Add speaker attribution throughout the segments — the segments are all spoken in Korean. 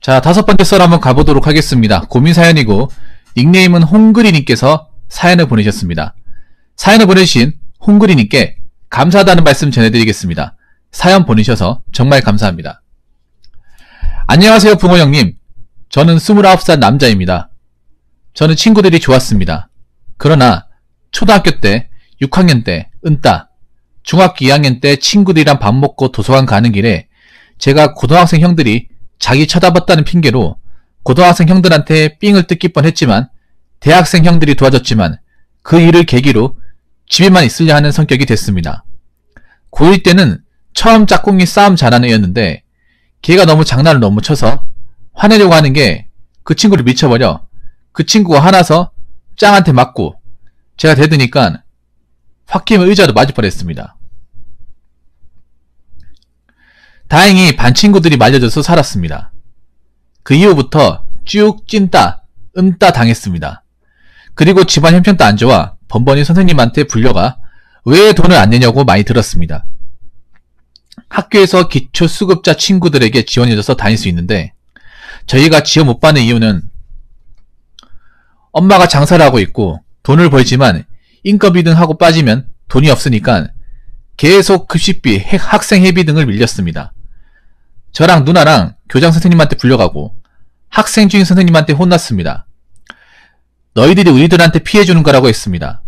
Speaker 1: 자, 5번째 썰 한번 가보도록 하겠습니다. 고민 사연이고 닉네임은 홍그리님께서 사연을 보내셨습니다. 사연을 보내주신 홍그리님께 감사하다는 말씀 전해드리겠습니다. 사연 보내셔서 정말 감사합니다. 안녕하세요 붕어형님. 저는 29살 남자입니다. 저는 친구들이 좋았습니다. 그러나 초등학교 때, 6학년 때, 은따, 중학교 2학년 때 친구들이랑 밥 먹고 도서관 가는 길에 제가 고등학생 형들이 자기 쳐다봤다는 핑계로 고등학생 형들한테 삥을 뜯길 뻔했지만 대학생 형들이 도와줬지만 그 일을 계기로 집에만 있으려 하는 성격이 됐습니다. 고1 때는 처음 짝꿍이 싸움 잘하는 애였는데 걔가 너무 장난을 너무 쳐서 화내려고 하는 게 그 친구를 미쳐버려 그 친구가 화나서 짱한테 맞고 제가 대드니까 홧김에 의자도 맞을 뻔했습니다. 다행히 반 친구들이 말려줘서 살았습니다. 그 이후부터 쭉 찐따, 음따 당했습니다. 그리고 집안 형편도 안 좋아 번번이 선생님한테 불려가 왜 돈을 안 내냐고 많이 들었습니다. 학교에서 기초수급자 친구들에게 지원해줘서 다닐 수 있는데 저희가 지원 못 받는 이유는 엄마가 장사를 하고 있고 돈을 벌지만 인건비 등 하고 빠지면 돈이 없으니까 계속 급식비, 학생 회비 등을 밀렸습니다. 저랑 누나랑 교장 선생님한테 불려가고 학생 주임 선생님한테 혼났습니다. 너희들이 우리들한테 피해주는 거라고 했습니다.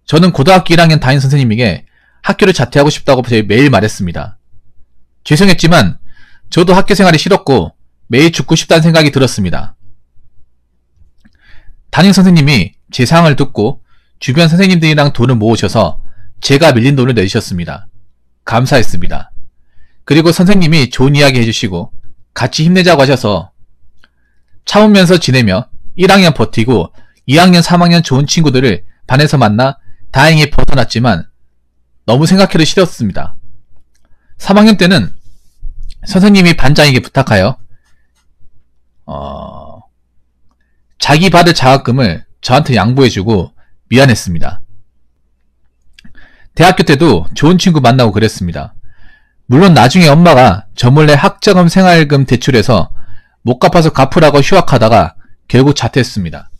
Speaker 1: 저는 고등학교 1학년 담임 선생님에게 학교를 자퇴하고 싶다고 매일 말했습니다. 죄송했지만 저도 학교 생활이 싫었고 매일 죽고 싶다는 생각이 들었습니다. 담임 선생님이 제 상황을 듣고 주변 선생님들이랑 돈을 모으셔서 제가 밀린 돈을 내주셨습니다. 감사했습니다. 그리고 선생님이 좋은 이야기 해주시고 같이 힘내자고 하셔서 참으면서 지내며 1학년 버티고 2학년, 3학년 좋은 친구들을 반에서 만나 다행히 벗어났지만 너무 생각해도 싫었습니다. 3학년 때는 선생님이 반장에게 부탁하여 자기 받을 장학금을 저한테 양보해주고 미안했습니다. 대학교 때도 좋은 친구 만나고 그랬습니다. 물론 나중에 엄마가 저 몰래 학자금 생활금 대출해서 못 갚아서 갚으라고 휴학하다가 결국 자퇴했습니다.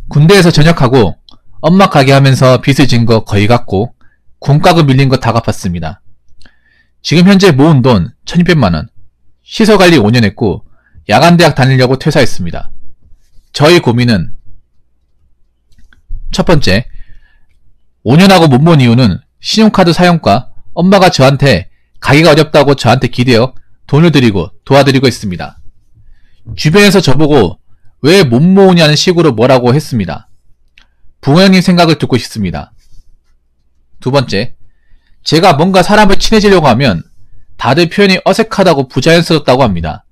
Speaker 1: 군대에서 전역하고 엄마 가게 하면서 빚을 진 거 거의 갚고 공과금 밀린 거 다 갚았습니다. 지금 현재 모은 돈 1200만원, 시설관리 5년 했고 야간대학 다니려고 퇴사했습니다. 저희 고민은 첫 번째, 5년 하고 못 모은 이유는 신용카드 사용과 엄마가 저한테 가기가 어렵다고 저한테 기대어 돈을 드리고 도와드리고 있습니다. 주변에서 저보고 왜 못 모으냐는 식으로 뭐라고 했습니다. 부모님 생각을 듣고 싶습니다. 두 번째, 제가 뭔가 사람을 친해지려고 하면 다들 표현이 어색하다고 부자연스럽다고 합니다.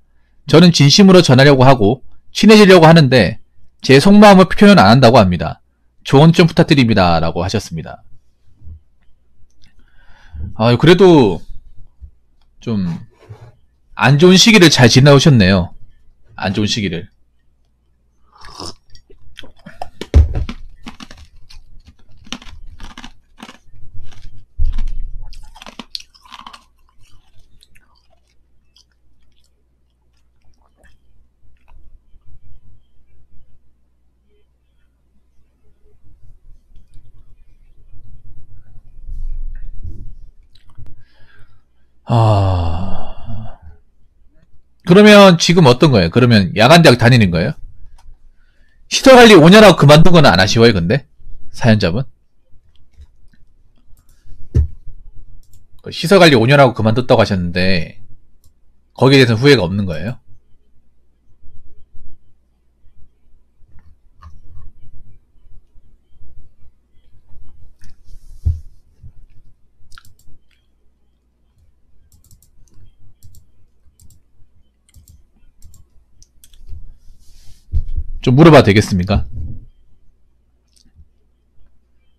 Speaker 1: 저는 진심으로 전하려고 하고 친해지려고 하는데 제 속마음을 표현 안 한다고 합니다. 조언 좀 부탁드립니다. 라고 하셨습니다. 그래도 좀 안 좋은 시기를 잘 지나오셨네요. 안 좋은 시기를. 그러면 지금 어떤 거예요? 그러면 야간대학 다니는 거예요? 시설관리 5년 하고 그만둔 건 안 아쉬워요, 근데? 사연자분? 시설관리 5년 하고 그만뒀다고 하셨는데, 거기에 대해서는 후회가 없는 거예요? 좀 물어봐도 되겠습니까?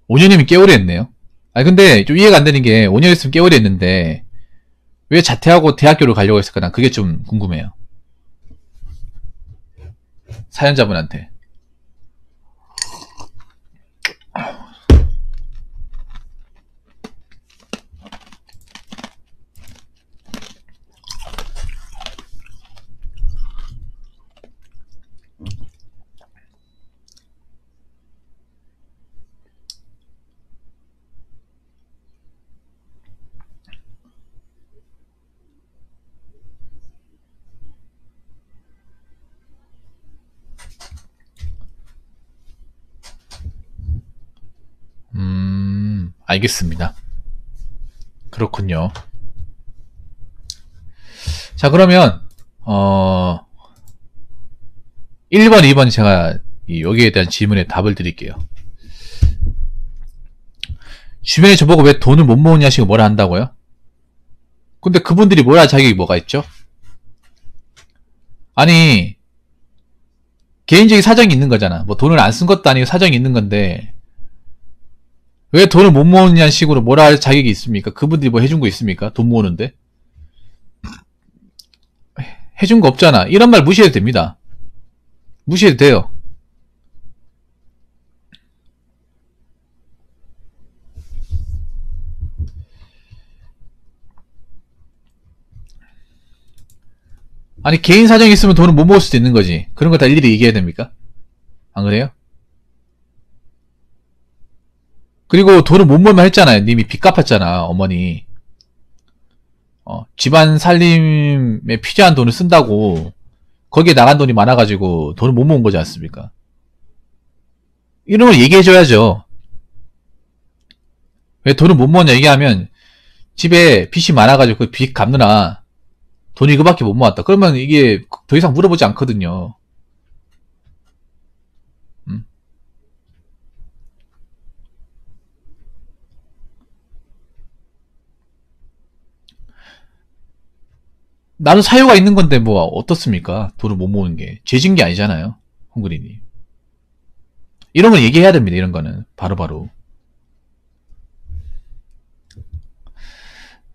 Speaker 1: 5년이면 꽤 오래 했네요. 근데 좀 이해가 안 되는 게 5년 했으면 꽤 오래 했는데 왜 자퇴하고 대학교를 가려고 했을까? 난 그게 좀 궁금해요. 사연자분한테. 알겠습니다. 그렇군요. 자, 그러면 1번, 2번 제가 여기에 대한 질문에 답을 드릴게요. 주변에 저보고 왜 돈을 못 모으냐 시고 뭐라 한다고요? 근데 그분들이 뭐라 할 자격이 뭐가 있죠? 아니, 개인적인 사정이 있는 거잖아. 뭐 돈을 안 쓴 것도 아니고 사정이 있는 건데 왜 돈을 못 모으냐는 식으로 뭐라 할 자격이 있습니까? 그분들이 뭐 해준 거 있습니까? 돈 모으는데? 해준 거 없잖아. 이런 말 무시해도 됩니다. 무시해도 돼요. 아니, 개인 사정이 있으면 돈을 못 모을 수도 있는 거지. 그런 거 다 일일이 얘기해야 됩니까? 안 그래요? 그리고 돈을 못 모으면 했잖아요. 님이 빚 갚았잖아, 어머니. 집안 살림에 필요한 돈을 쓴다고 거기에 나간 돈이 많아가지고 돈을 못 모은 거지 않습니까? 이런 걸 얘기해줘야죠. 왜 돈을 못 모았냐 얘기하면 집에 빚이 많아가지고 그 빚 갚느라 돈이 이거밖에 못 모았다. 그러면 이게 더 이상 물어보지 않거든요. 나도 사유가 있는 건데 뭐 어떻습니까? 돈을 못 모으는 게 죄진 게 아니잖아요. 홍그리님. 이런 걸 얘기해야 됩니다. 이런 거는 바로바로.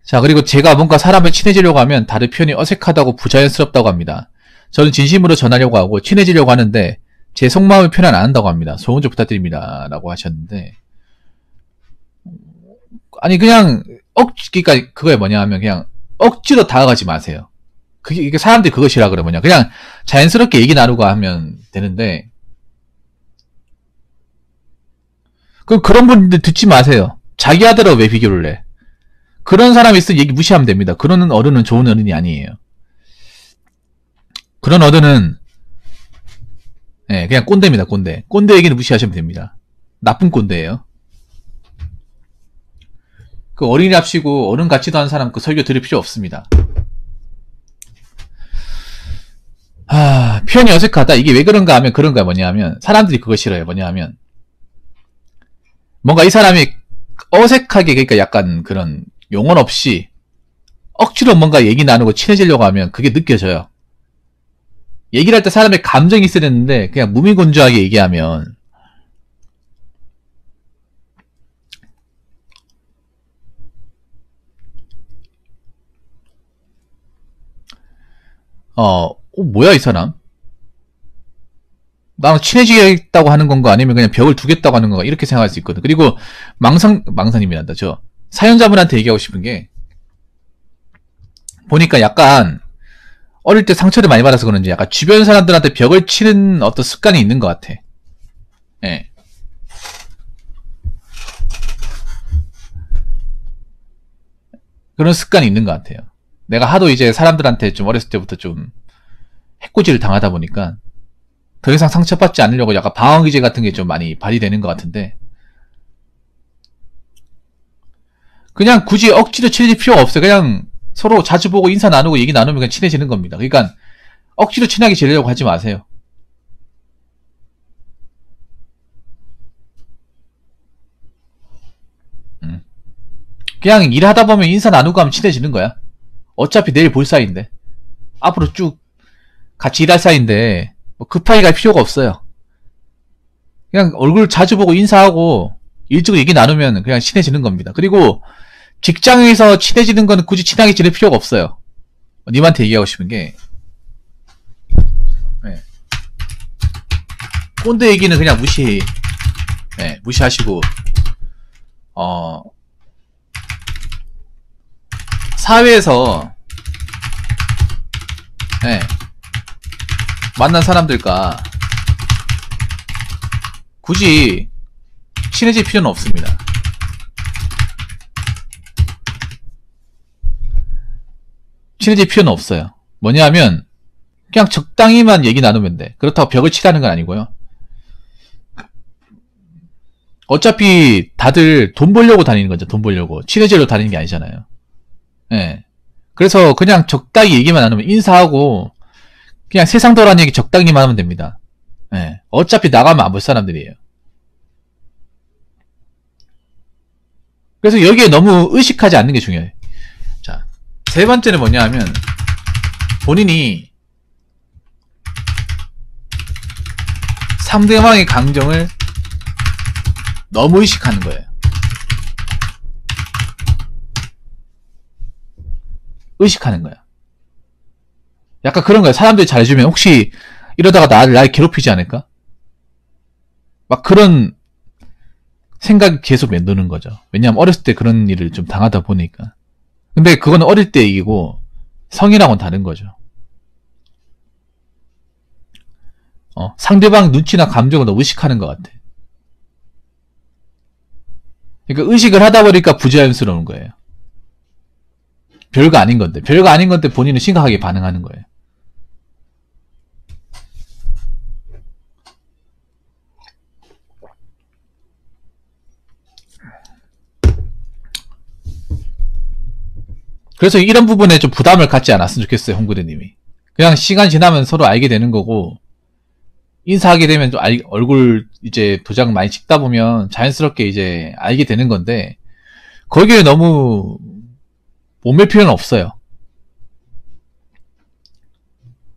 Speaker 1: 자, 그리고 제가 뭔가 사람을 친해지려고 하면 다른 표현이 어색하다고 부자연스럽다고 합니다. 저는 진심으로 전하려고 하고 친해지려고 하는데 제 속마음을 표현 안 한다고 합니다. 소원 좀 부탁드립니다. 라고 하셨는데, 아니 그냥 그러니까 그거에 뭐냐 하면 그냥 억지로 다가가지 마세요. 이게 사람들이 그것이라 그래. 뭐냐, 그냥 자연스럽게 얘기 나누고 하면 되는데, 그런 분들 듣지 마세요. 자기 아들하고 왜 비교를 해? 그런 사람이 있으면 얘기 무시하면 됩니다. 그런 어른은 좋은 어른이 아니에요. 그런 어른은 그냥 꼰대입니다. 꼰대. 꼰대 얘기는 무시하시면 됩니다. 나쁜 꼰대예요. 그 어린이랍시고 어른 같지도 않은 사람 그 설교 들을 필요 없습니다. 표현이 어색하다. 이게 왜 그런가 하면 그런 거야. 뭐냐 하면 사람들이 그거 싫어요. 뭐냐 하면 뭔가 이 사람이 어색하게, 그러니까 약간 그런 용언 없이 억지로 뭔가 얘기 나누고 친해지려고 하면 그게 느껴져요. 얘기를 할 때 사람의 감정이 있어야 되는데 그냥 무미건조하게 얘기하면 뭐야 이 사람? 나랑 친해지겠다고 하는 건가 아니면 그냥 벽을 두겠다고 하는 건가 이렇게 생각할 수 있거든. 그리고 망상님이란다. 저 사연자분한테 얘기하고 싶은 게, 보니까 약간 어릴 때 상처를 많이 받아서 그런지 약간 주변 사람들한테 벽을 치는 어떤 습관이 있는 것 같아. 예. 그런 습관이 있는 것 같아요. 내가 하도 이제 사람들한테 좀 어렸을 때부터 좀 해코지를 당하다 보니까 더 이상 상처받지 않으려고 약간 방어기제 같은 게 좀 많이 발휘되는 것 같은데, 그냥 굳이 억지로 친해질 필요가 없어요. 그냥 서로 자주 보고 인사 나누고 얘기 나누면 그냥 친해지는 겁니다. 그러니까 억지로 친하게 지내려고 하지 마세요. 그냥 일하다 보면 인사 나누고 하면 친해지는 거야. 어차피 내일 볼 사이인데, 앞으로 쭉 같이 일할 사이인데 뭐 급하게 갈 필요가 없어요. 그냥 얼굴 자주 보고 인사하고 일찍 얘기 나누면 그냥 친해지는 겁니다. 그리고 직장에서 친해지는 건 굳이 친하게 지낼 필요가 없어요. 님한테 얘기하고 싶은 게, 꼰대 얘기는 그냥 무시하시고, 사회에서 만난 사람들과 굳이 친해질 필요는 없습니다. 친해질 필요는 없어요. 뭐냐 하면 그냥 적당히만 얘기 나누면 돼. 그렇다고 벽을 치라는 건 아니고요. 어차피 다들 돈 벌려고 다니는 거죠. 돈 벌려고. 친해지려고 다니는 게 아니잖아요. 예. 그래서 그냥 적당히 얘기만 안 하면 인사하고 그냥 세상 돌아가는 얘기 적당히만 하면 됩니다. 예. 어차피 나가면 안 볼 사람들이에요. 그래서 여기에 너무 의식하지 않는 게 중요해요. 자, 세 번째는 뭐냐 하면 본인이 상대방의 감정을 너무 의식하는 거예요. 의식하는 거야. 약간 그런 거야. 사람들이 잘해주면 혹시 이러다가 나를 괴롭히지 않을까? 막 그런 생각이 계속 맴도는 거죠. 왜냐하면 어렸을 때 그런 일을 좀 당하다 보니까. 근데 그건 어릴 때 얘기고 성이랑은 다른 거죠. 상대방 눈치나 감정을 너무 의식하는 것 같아. 그러니까 의식을 하다 보니까 부자연스러운 거예요. 별거 아닌 건데. 별거 아닌 건데 본인은 심각하게 반응하는 거예요. 그래서 이런 부분에 좀 부담을 갖지 않았으면 좋겠어요. 홍구대님이. 그냥 시간 지나면 서로 알게 되는 거고 인사하게 되면 좀 얼굴 이제 도장 많이 찍다 보면 자연스럽게 이제 알게 되는 건데 거기에 너무 몸맬 필요는 없어요.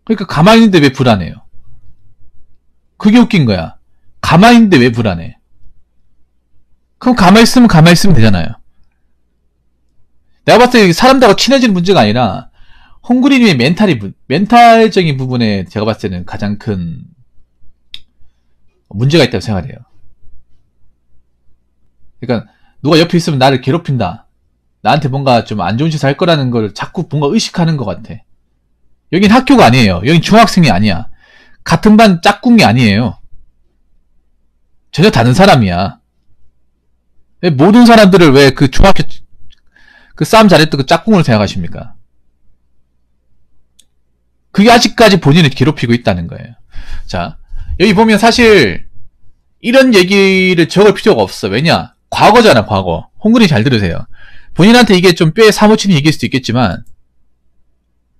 Speaker 1: 그러니까 가만히 있는데 왜 불안해요? 그게 웃긴 거야. 가만히 있는데 왜 불안해? 그럼 가만히 있으면 되잖아요. 내가 봤을 때 사람들하고 친해지는 문제가 아니라 홍구리님의 멘탈적인 부분에 제가 봤을 때는 가장 큰 문제가 있다고 생각을 해요. 그러니까 누가 옆에 있으면 나를 괴롭힌다. 나한테 뭔가 좀 안 좋은 짓을 할 거라는 걸 자꾸 뭔가 의식하는 것 같아. 여긴 학교가 아니에요. 여긴 중학생이 아니야. 같은 반 짝꿍이 아니에요. 전혀 다른 사람이야. 왜 모든 사람들을 왜 그 중학교 그 싸움 잘했던 그 짝꿍을 생각하십니까? 그게 아직까지 본인을 괴롭히고 있다는 거예요. 자, 여기 보면 사실 이런 얘기를 적을 필요가 없어. 왜냐? 과거잖아, 과거. 홍근이 잘 들으세요. 본인한테 이게 좀 뼈에 사무치는 얘기일 수도 있겠지만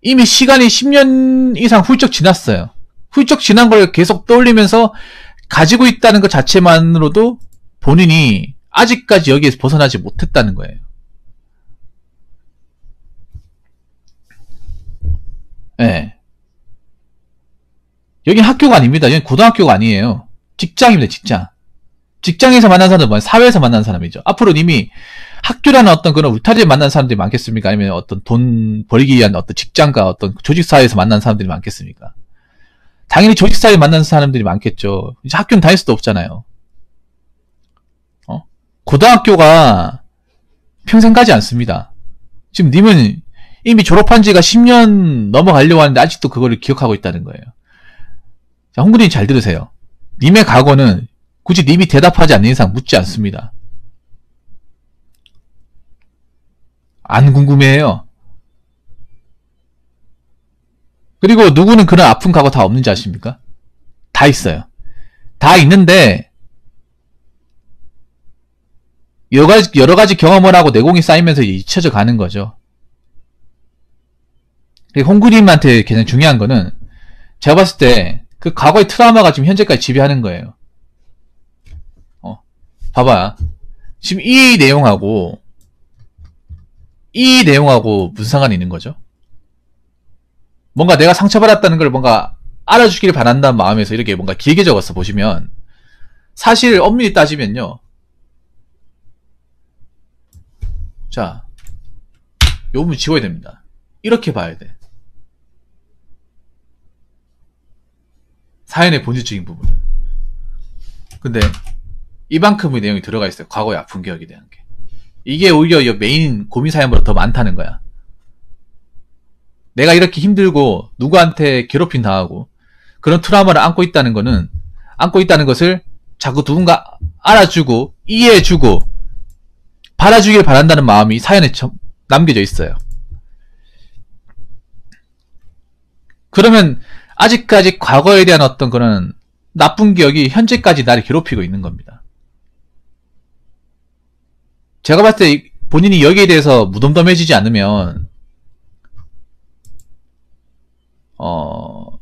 Speaker 1: 이미 시간이 10년 이상 훌쩍 지났어요. 훌쩍 지난 걸 계속 떠올리면서 가지고 있다는 것 자체만으로도 본인이 아직까지 여기에서 벗어나지 못했다는 거예요. 네. 여긴 학교가 아닙니다. 여긴 고등학교가 아니에요. 직장입니다, 직장. 직장에서 만난 사람은 뭐야? 사회에서 만난 사람이죠. 앞으로는 이미 학교라는 어떤 그런 울타리에 만난 사람들이 많겠습니까? 아니면 어떤 돈 벌기 위한 어떤 직장과 어떤 조직사회에서 만난 사람들이 많겠습니까? 당연히 조직사회에 만난 사람들이 많겠죠. 이제 학교는 다닐 수도 없잖아요. 고등학교가 평생 가지 않습니다. 지금 님은 이미 졸업한 지가 10년 넘어가려고 하는데 아직도 그거를 기억하고 있다는 거예요. 자, 홍군님 잘 들으세요. 님의 과거는 굳이 님이 대답하지 않는 이상 묻지 않습니다. 안 궁금해해요. 그리고 누구는 그런 아픈 과거 다 없는지 아십니까? 다 있어요. 다 있는데 여러 가지 경험을 하고 내공이 쌓이면서 잊혀져 가는 거죠. 홍구님한테 가장 중요한 거는 제가 봤을 때 그 과거의 트라우마가 지금 현재까지 지배하는 거예요. 봐봐. 지금 이 내용하고 무슨 상관이 있는 거죠? 뭔가 내가 상처받았다는 걸 뭔가 알아주기를 바란다는 마음에서 이렇게 뭔가 길게 적었어. 보시면 사실 엄밀히 따지면요. 자, 요 부분 지워야 됩니다. 이렇게 봐야 돼. 사연의 본질적인 부분은. 근데 이만큼의 내용이 들어가 있어요. 과거의 아픈 기억에 대한 게. 이게 오히려 이 메인 고민 사연보다 더 많다는 거야. 내가 이렇게 힘들고 누구한테 괴롭힘 당하고 그런 트라우마를 안고 있다는 것을 자꾸 누군가 알아주고 이해해주고 받아주길 바란다는 마음이 사연에 남겨져 있어요. 그러면 아직까지 과거에 대한 어떤 그런 나쁜 기억이 현재까지 나를 괴롭히고 있는 겁니다. 제가 봤을 때 본인이 여기에 대해서 무덤덤해지지 않으면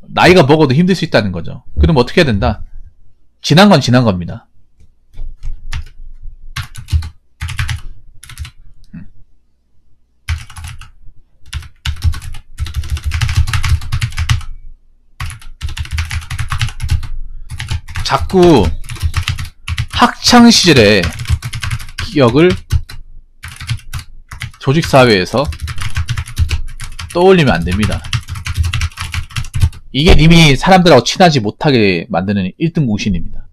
Speaker 1: 나이가 먹어도 힘들 수 있다는 거죠. 그럼 어떻게 해야 된다? 지난 건 지난 겁니다. 자꾸 학창시절의 기억을 조직사회에서 떠올리면 안됩니다. 이게 님이 사람들하고 친하지 못하게 만드는 1등 공신입니다.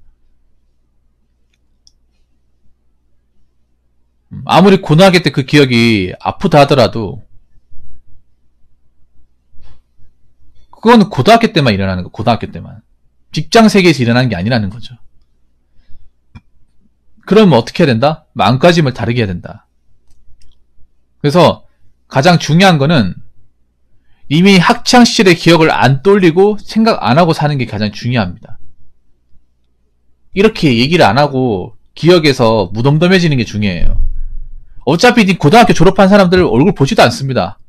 Speaker 1: 아무리 고등학교 때 그 기억이 아프다 하더라도 그건 고등학교 때만 일어나는 거. 고등학교 때만. 직장 세계에서 일어나는 게 아니라는 거죠. 그러면 어떻게 해야 된다? 마음가짐을 다르게 해야 된다. 그래서 가장 중요한 거는 이미 학창시절의 기억을 안 떠올리고 생각 안 하고 사는 게 가장 중요합니다. 이렇게 얘기를 안 하고 기억에서 무덤덤해지는 게 중요해요. 어차피 고등학교 졸업한 사람들 얼굴 보지도 않습니다.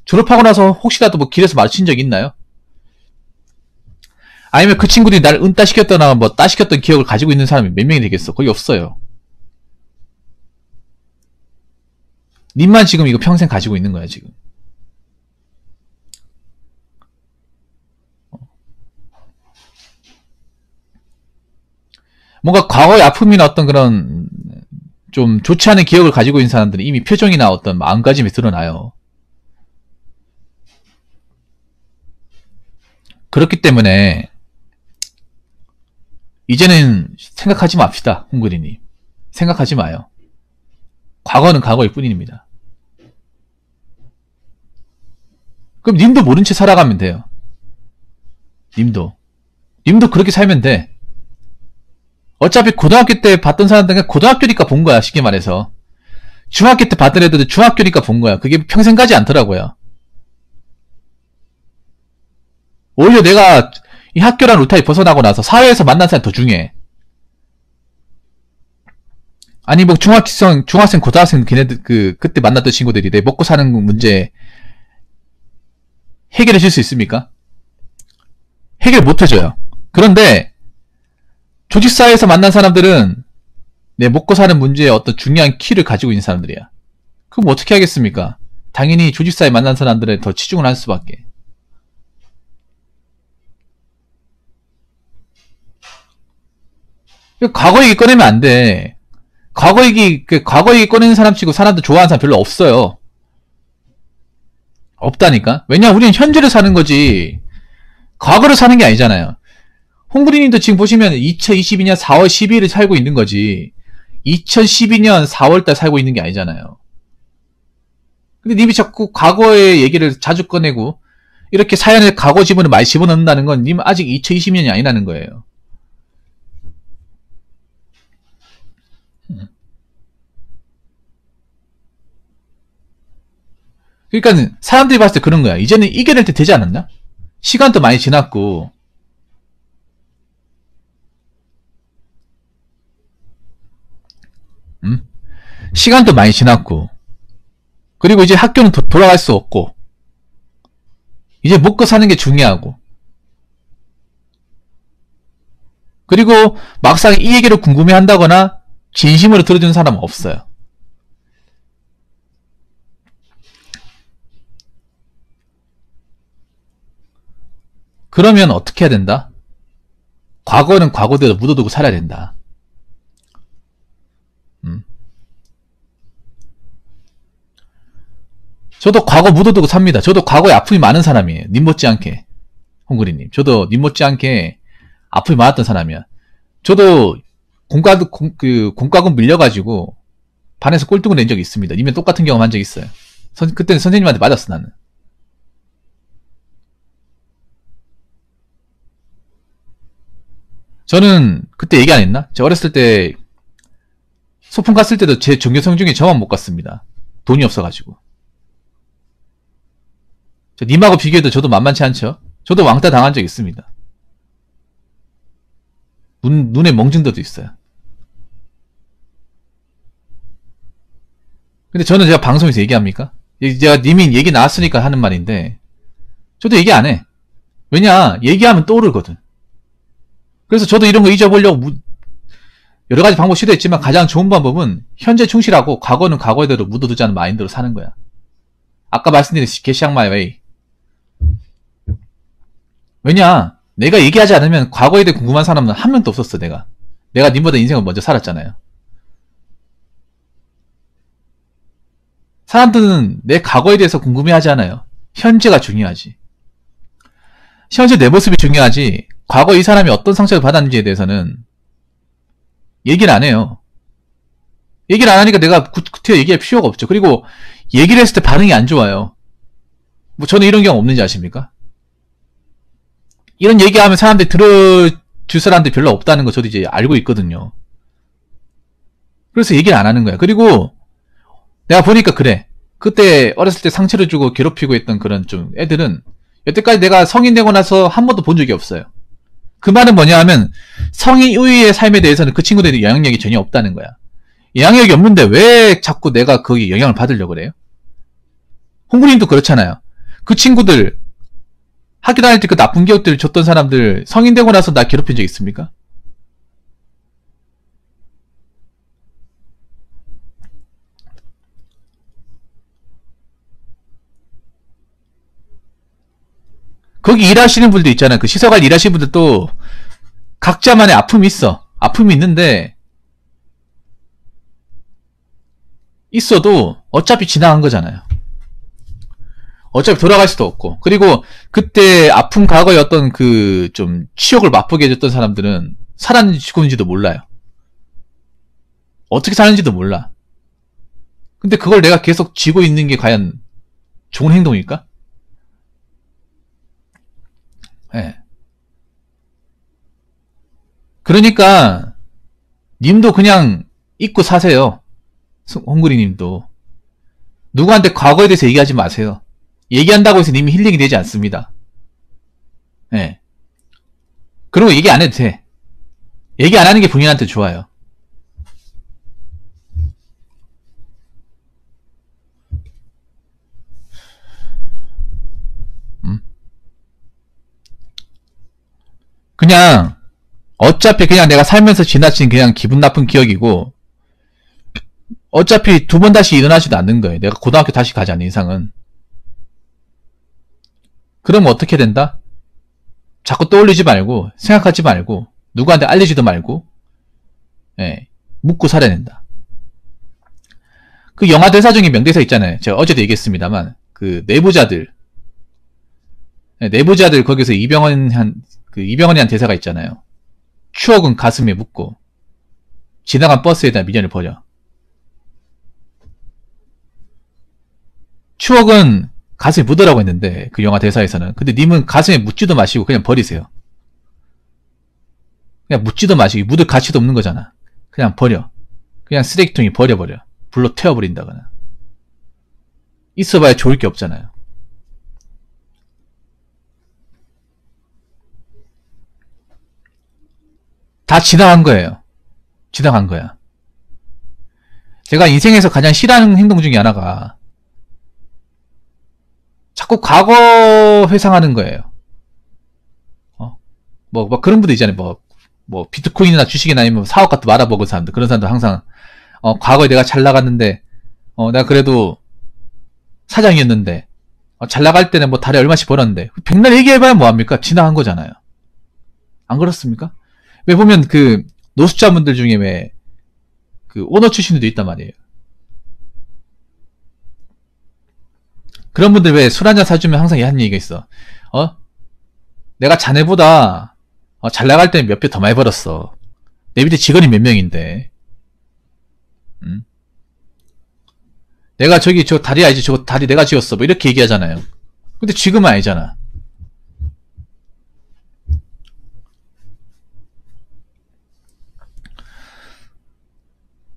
Speaker 1: 졸업하고 나서 혹시라도 뭐 길에서 마주친 적 있나요? 아니면 그 친구들이 나를 은따시켰거나 뭐 따시켰던 기억을 가지고 있는 사람이 몇 명이 되겠어? 거의 없어요. 님만 지금 이거 평생 가지고 있는 거야, 지금. 뭔가 과거의 아픔이나 어떤 그런 좀 좋지 않은 기억을 가지고 있는 사람들은 이미 표정이나 어떤 마음가짐이 드러나요. 그렇기 때문에 이제는 생각하지 맙시다. 홍그리님. 생각하지 마요. 과거는 과거일 뿐입니다. 그럼 님도 모른 채 살아가면 돼요. 님도 그렇게 살면 돼. 어차피 고등학교 때 봤던 사람들은 고등학교니까 본 거야. 쉽게 말해서. 중학교 때 봤던 애들도 중학교니까 본 거야. 그게 평생 가지 않더라고요. 오히려 내가 이 학교란 울타리 벗어나고 나서 사회에서 만난 사람이 더 중요해. 아니 뭐 중학생, 고등학생 걔네들 그때 만났던 친구들이 내 먹고 사는 문제 해결해 줄 수 있습니까? 해결 못 해줘요. 그런데 조직사회에서 만난 사람들은 내 먹고 사는 문제에 어떤 중요한 키를 가지고 있는 사람들이야. 그럼 어떻게 하겠습니까? 당연히 조직사회에 만난 사람들에 더 치중을 할 수밖에. 과거 얘기 꺼내면 안 돼. 과거 얘기 꺼내는 사람 치고 사람들 좋아하는 사람 별로 없어요. 없다니까? 왜냐, 우리는 현재를 사는 거지, 과거를 사는 게 아니잖아요. 홍구리님도 지금 보시면 2022년 4월 12일을 살고 있는 거지, 2012년 4월달 살고 있는 게 아니잖아요. 근데 님이 자꾸 과거의 얘기를 자주 꺼내고, 이렇게 사연에 과거 지문을 많이 집어넣는다는 건 님 아직 2020년이 아니라는 거예요. 그러니까 사람들이 봤을 때 그런 거야. 이제는 이겨낼 때 되지 않았나? 시간도 많이 지났고, 시간도 많이 지났고, 그리고 이제 학교는 돌아갈 수 없고, 이제 먹고 사는 게 중요하고, 그리고 막상 이 얘기를 궁금해 한다거나 진심으로 들어주는 사람은 없어요. 그러면 어떻게 해야 된다? 과거는 과거대로 묻어두고 살아야 된다. 저도 과거 묻어두고 삽니다. 저도 과거에 아픔이 많은 사람이에요. 님 못지않게. 홍구리님. 저도 님 못지않게 아픔이 많았던 사람이야. 저도 공과금 밀려가지고 반에서 꼴등을 낸 적이 있습니다. 님은 똑같은 경험 한 적이 있어요. 그때는 선생님한테 맞았어, 나는. 저는 그때 얘기 안 했나? 제가 어렸을 때 소풍 갔을 때도 제 전교생 중에 저만 못 갔습니다. 돈이 없어가지고. 님하고 비교해도 저도 만만치 않죠? 저도 왕따 당한 적 있습니다. 눈에 멍진 데도 있어요. 근데 저는 제가 방송에서 얘기합니까? 제가 님이 얘기 나왔으니까 하는 말인데, 저도 얘기 안 해. 왜냐, 얘기하면 떠오르거든. 그래서 저도 이런 거 잊어보려고 여러 가지 방법 시도했지만 가장 좋은 방법은 현재 충실하고 과거는 과거대로 묻어두자는 마인드로 사는 거야. 아까 말씀드린 게시앙 마이 웨이. 왜냐, 내가 얘기하지 않으면 과거에 대해 궁금한 사람은 한 명도 없었어, 내가. 내가 님보다 인생을 먼저 살았잖아요. 사람들은 내 과거에 대해서 궁금해하지 않아요. 현재가 중요하지. 현재 내 모습이 중요하지, 과거 이 사람이 어떤 상처를 받았는지에 대해서는 얘기를 안 해요. 얘기를 안 하니까 내가 구태여 얘기할 필요가 없죠. 그리고 얘기를 했을 때 반응이 안 좋아요. 뭐 저는 이런 경우 없는지 아십니까? 이런 얘기하면 사람들이 들어줄 사람들이 별로 없다는 거 저도 이제 알고 있거든요. 그래서 얘기를 안 하는 거야. 그리고 내가 보니까 그래. 그때 어렸을 때 상처를 주고 괴롭히고 했던 그런 좀 애들은 여태까지 내가 성인 되고 나서 한 번도 본 적이 없어요. 그 말은 뭐냐 하면 성인 이후의 삶에 대해서는 그 친구들이 영향력이 전혀 없다는 거야. 영향력이 없는데 왜 자꾸 내가 거기 영향을 받으려고 그래요? 홍구님도 그렇잖아요. 그 친구들 학교 다닐 때 그 나쁜 기억들을 줬던 사람들 성인 되고 나서 나 괴롭힌 적 있습니까? 거기 일하시는 분들 있잖아요. 그 시설관 일하시는 분들도 각자만의 아픔이 있어. 아픔이 있는데 있어도 어차피 지나간 거잖아요. 어차피 돌아갈 수도 없고. 그리고 그때 아픈 과거의 어떤 그 좀 치욕을 맛보게 해줬던 사람들은 살았는지 죽었는지도 몰라요. 어떻게 사는지도 몰라. 근데 그걸 내가 계속 쥐고 있는 게 과연 좋은 행동일까? 네. 그러니까 님도 그냥 잊고 사세요. 홍구리 님도. 누구한테 과거에 대해서 얘기하지 마세요. 얘기한다고 해서 님이 힐링이 되지 않습니다. 네. 그런 거 얘기 안 해도 돼. 얘기 안 하는 게 본인한테 좋아요. 그냥 어차피 그냥 내가 살면서 지나친 그냥 기분 나쁜 기억이고 어차피 두 번 다시 일어나지도 않는 거예요. 내가 고등학교 다시 가지 않는 이상은. 그러면 어떻게 된다? 자꾸 떠올리지 말고 생각하지 말고 누구한테 알리지도 말고 예, 묻고 살아야 된다. 그 영화 대사 중에 명대사 있잖아요. 제가 어제도 얘기했습니다만 그 내부자들 거기서 이병헌이 한 대사가 있잖아요. 추억은 가슴에 묻고 지나간 버스에다 미련을 버려. 추억은 가슴에 묻으라고 했는데 그 영화 대사에서는. 근데 님은 가슴에 묻지도 마시고 그냥 버리세요. 그냥 묻지도 마시고 묻을 가치도 없는 거잖아. 그냥 버려. 그냥 쓰레기통에 버려버려. 불로 태워버린다거나. 있어봐야 좋을 게 없잖아요. 다 지나간 거예요. 지나간 거야. 제가 인생에서 가장 싫어하는 행동 중에 하나가 자꾸 과거 회상하는 거예요. 뭐 그런 분들 있잖아요. 뭐 비트코인이나 주식이나 아니면 사업 같은 말아먹은 사람들. 그런 사람들 항상 과거에 내가 잘 나갔는데 내가 그래도 사장이었는데 잘 나갈 때는 뭐 달에 얼마씩 벌었는데 백날 얘기해봐야 뭐합니까? 지나간 거잖아요. 안 그렇습니까? 왜 보면 그 노숙자분들 중에 왜 그 오너 출신들도 있단 말이에요. 그런 분들 왜 술 한잔 사주면 항상 하는 얘기가 있어. 내가 자네보다 잘 나갈 때는 몇 배 더 많이 벌었어. 내 밑에 직원이 몇 명인데. 내가 저기 저 다리 알지? 저 다리 내가 지었어. 뭐 이렇게 얘기하잖아요. 근데 지금은 아니잖아.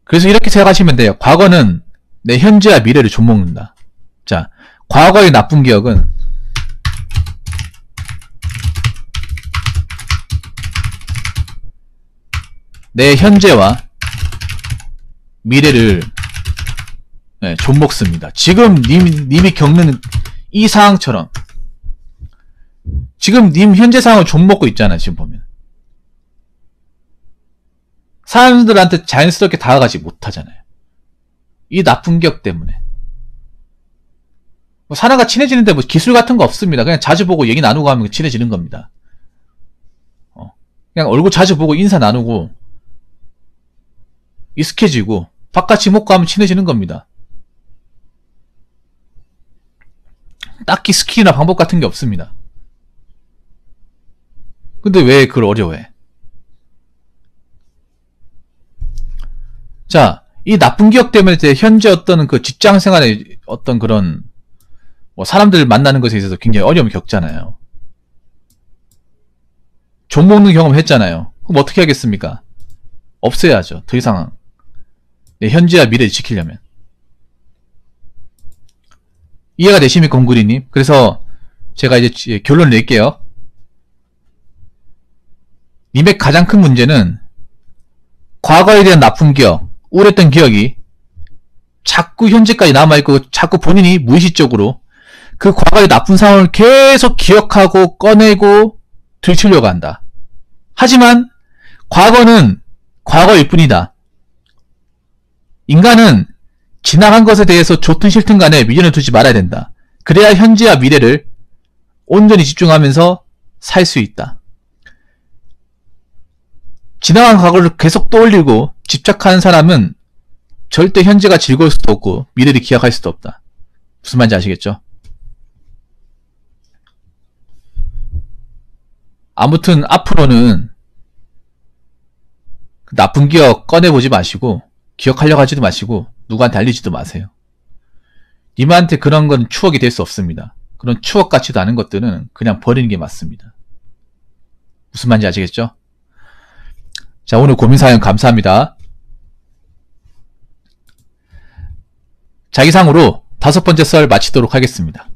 Speaker 1: 그래서 이렇게 생각하시면 돼요. 과거는 내 현재와 미래를 좀먹는다. 자, 과거의 나쁜 기억은 내 현재와 미래를 네, 좀 먹습니다. 지금 님이 겪는 이 상황처럼 지금 님 현재 상황을 좀 먹고 있잖아요. 지금 보면 사람들한테 자연스럽게 다가가지 못하잖아요. 이 나쁜 기억 때문에. 뭐 사람과 친해지는데 뭐 기술 같은 거 없습니다. 그냥 자주 보고 얘기 나누고 하면 친해지는 겁니다. 그냥 얼굴 자주 보고 인사 나누고 익숙해지고 바깥이 먹고 하면 친해지는 겁니다. 딱히 스킬이나 방법 같은 게 없습니다. 근데 왜 그걸 어려워해? 자, 이 나쁜 기억 때문에 현재 어떤 그 직장 생활에 어떤 그런 뭐 사람들을 만나는 것에 있어서 굉장히 어려움을 겪잖아요. 좀 먹는 경험을 했잖아요. 그럼 어떻게 하겠습니까? 없애야죠. 더 이상 내 현재와 미래를 지키려면. 이해가 되십니까, 공구리님? 그래서 제가 이제 결론을 낼게요. 님의 가장 큰 문제는 과거에 대한 나쁜 기억, 우울했던 기억이 자꾸 현재까지 남아있고 자꾸 본인이 무의식적으로 그 과거의 나쁜 상황을 계속 기억하고 꺼내고 들추려고 한다. 하지만 과거는 과거일 뿐이다. 인간은 지나간 것에 대해서 좋든 싫든 간에 미련을 두지 말아야 된다. 그래야 현재와 미래를 온전히 집중하면서 살 수 있다. 지나간 과거를 계속 떠올리고 집착하는 사람은 절대 현재가 즐거울 수도 없고 미래를 기약할 수도 없다. 무슨 말인지 아시겠죠? 아무튼 앞으로는 나쁜 기억 꺼내보지 마시고 기억하려고 하지도 마시고 누구한테 알리지도 마세요. 님한테 그런 건 추억이 될 수 없습니다. 그런 추억 같지도 않은 것들은 그냥 버리는 게 맞습니다. 무슨 말인지 아시겠죠? 자, 오늘 고민사연 감사합니다. 자기상으로 5번째 썰 마치도록 하겠습니다.